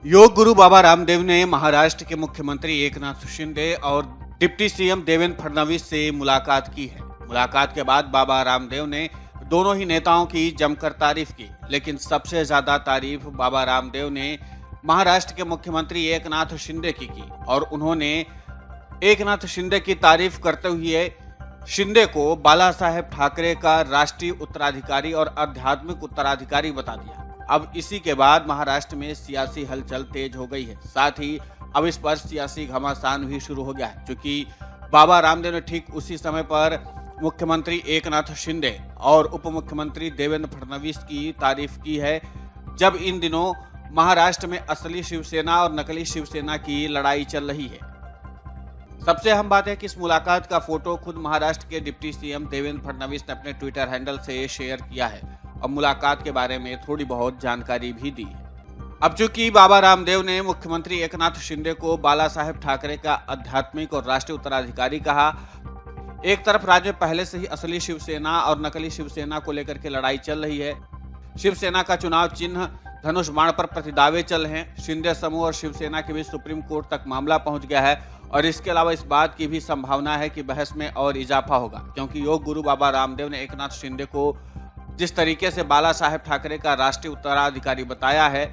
योग गुरु बाबा रामदेव ने महाराष्ट्र के मुख्यमंत्री एकनाथ शिंदे और डिप्टी सीएम देवेंद्र फडणवीस से मुलाकात की है। मुलाकात के बाद बाबा रामदेव ने दोनों ही नेताओं की जमकर तारीफ की, लेकिन सबसे ज्यादा तारीफ बाबा रामदेव ने महाराष्ट्र के मुख्यमंत्री एकनाथ शिंदे की और उन्होंने एकनाथ शिंदे की तारीफ करते हुए शिंदे को बाला साहेब ठाकरे का राष्ट्रीय उत्तराधिकारी और आध्यात्मिक उत्तराधिकारी बता दिया। अब इसी के बाद महाराष्ट्र में सियासी हलचल तेज हो गई है। साथ ही अब इस पर सियासी घमासान भी शुरू हो गया है, क्योंकि बाबा रामदेव ने ठीक उसी समय पर मुख्यमंत्री एकनाथ शिंदे और उप मुख्यमंत्री देवेंद्र फडणवीस की तारीफ की है, जब इन दिनों महाराष्ट्र में असली शिवसेना और नकली शिवसेना की लड़ाई चल रही है। सबसे अहम बात है कि इस मुलाकात का फोटो खुद महाराष्ट्र के डिप्टी सीएम देवेंद्र फडणवीस ने अपने ट्विटर हैंडल से शेयर किया है और मुलाकात के बारे में थोड़ी बहुत जानकारी भी दी है। अब चूंकि बाबा रामदेव ने मुख्यमंत्री एकनाथ शिंदे को बाला साहेब ठाकरे का आध्यात्मिक और राष्ट्रीय उत्तराधिकारी कहा, एक तरफ राज्य में पहले से ही असली शिवसेना और नकली शिवसेना को लेकर के लड़ाई चल रही है। शिवसेना का चुनाव चिन्ह धनुष बाण पर प्रतिदावे चल रहे हैं। शिंदे समूह और शिवसेना के बीच सुप्रीम कोर्ट तक मामला पहुंच गया है और इसके अलावा इस बात की भी संभावना है कि बहस में और इजाफा होगा, क्योंकि योग गुरु बाबा रामदेव ने एकनाथ शिंदे को जिस तरीके से बाला साहेब ठाकरे का राष्ट्रीय उत्तराधिकारी बताया है,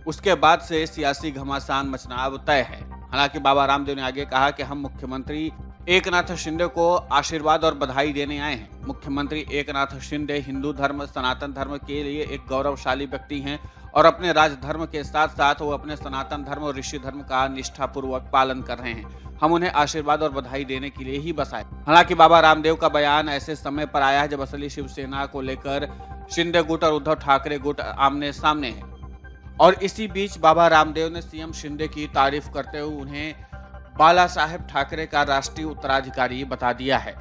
उसके बाद से सियासी घमासान मचना अब तय है। हालांकि बाबा रामदेव ने आगे कहा कि हम मुख्यमंत्री एकनाथ शिंदे को आशीर्वाद और बधाई देने आए हैं। मुख्यमंत्री एकनाथ शिंदे हिंदू धर्म, सनातन धर्म के लिए एक गौरवशाली व्यक्ति हैं और अपने राज धर्म के साथ साथ वो अपने सनातन धर्म और ऋषि धर्म का निष्ठापूर्वक पालन कर रहे हैं। हम उन्हें आशीर्वाद और बधाई देने के लिए ही बस आए। हालांकि बाबा रामदेव का बयान ऐसे समय पर आया है जब असली शिवसेना को लेकर शिंदे गुट और उद्धव ठाकरे गुट आमने सामने है और इसी बीच बाबा रामदेव ने सीएम शिंदे की तारीफ करते हुए उन्हें बाला साहेब ठाकरे का राष्ट्रीय उत्तराधिकारी बता दिया है।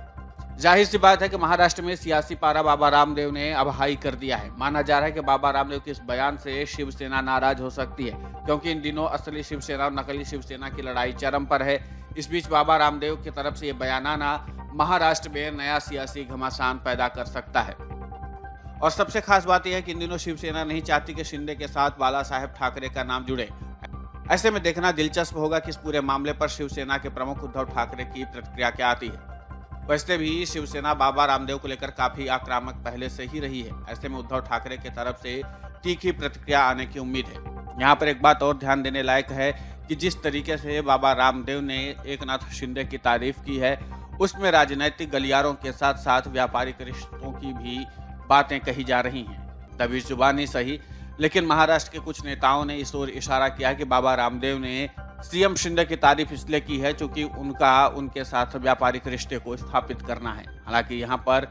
जाहिर सी बात है कि महाराष्ट्र में सियासी पारा बाबा रामदेव ने अब हाई कर दिया है। माना जा रहा है कि बाबा रामदेव के इस बयान से शिवसेना नाराज हो सकती है, क्योंकि इन दिनों असली शिवसेना और नकली शिवसेना की लड़ाई चरम पर है। इस बीच बाबा रामदेव की तरफ से ये बयान आना महाराष्ट्र में नया सियासी घमासान पैदा कर सकता है। और सबसे खास बात यह है कि इन दिनों शिवसेना नहीं चाहती कि शिंदे के साथ बाला साहेब ठाकरे का नाम जुड़े। ऐसे में देखना दिलचस्प होगा कि इस पूरे मामले पर शिवसेना के प्रमुख उद्धव ठाकरे की प्रतिक्रिया क्या आती है। वैसे भी शिवसेना बाबा रामदेव को लेकर काफी आक्रामक पहले से ही रही है। ऐसे में उद्धव ठाकरे की तरफ से तीखी प्रतिक्रिया आने की उम्मीद है। यहाँ पर एक बात और ध्यान देने लायक है कि जिस तरीके से बाबा रामदेव ने एकनाथ शिंदे की तारीफ की है, उसमें राजनीतिक गलियारों के साथ साथ व्यापारिक रिश्तों की भी बातें कही जा रही हैं। तभी जुबानी सही, लेकिन महाराष्ट्र के कुछ नेताओं ने इस ओर इशारा किया कि बाबा रामदेव ने सीएम शिंदे की तारीफ इसलिए की है क्योंकि उनके साथ व्यापारिक रिश्ते को स्थापित करना है। हालांकि यहाँ पर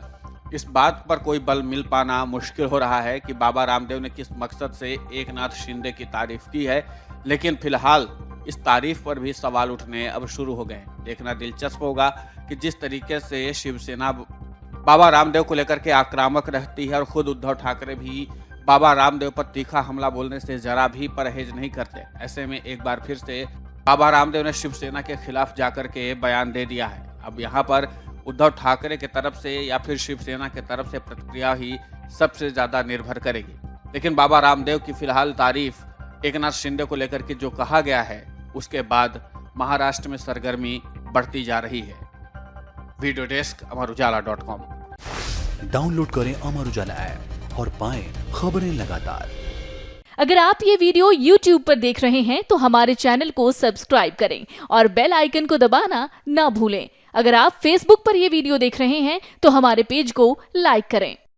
इस बात पर कोई बल मिल पाना मुश्किल हो रहा है कि बाबा रामदेव ने किस मकसद से एकनाथ शिंदे की तारीफ की है, लेकिन फिलहाल इस तारीफ पर भी सवाल उठने अब शुरू हो गए। देखना दिलचस्प होगा कि जिस तरीके से शिवसेना बाबा रामदेव को लेकर के आक्रामक रहती है और खुद उद्धव ठाकरे भी बाबा रामदेव पर तीखा हमला बोलने से जरा भी परहेज नहीं करते। ऐसे में एक बार फिर से बाबा रामदेव ने शिवसेना के खिलाफ जाकर के बयान दे दिया है। अब यहाँ पर उद्धव ठाकरे की तरफ से या फिर शिवसेना की तरफ से प्रतिक्रिया ही सबसे ज्यादा निर्भर करेगी। लेकिन बाबा रामदेव की फिलहाल तारीफ एकनाथ शिंदे को लेकर के जो कहा गया है, उसके बाद महाराष्ट्र में सरगर्मी बढ़ती जा रही है। Video desk amarujala.com। डाउनलोड करें अमर उजाला ऐप और पाएं खबरें लगातार। अगर आप ये वीडियो YouTube पर देख रहे हैं तो हमारे चैनल को सब्सक्राइब करें और बेल आइकन को दबाना ना भूलें। अगर आप Facebook पर ये वीडियो देख रहे हैं तो हमारे पेज को लाइक करें।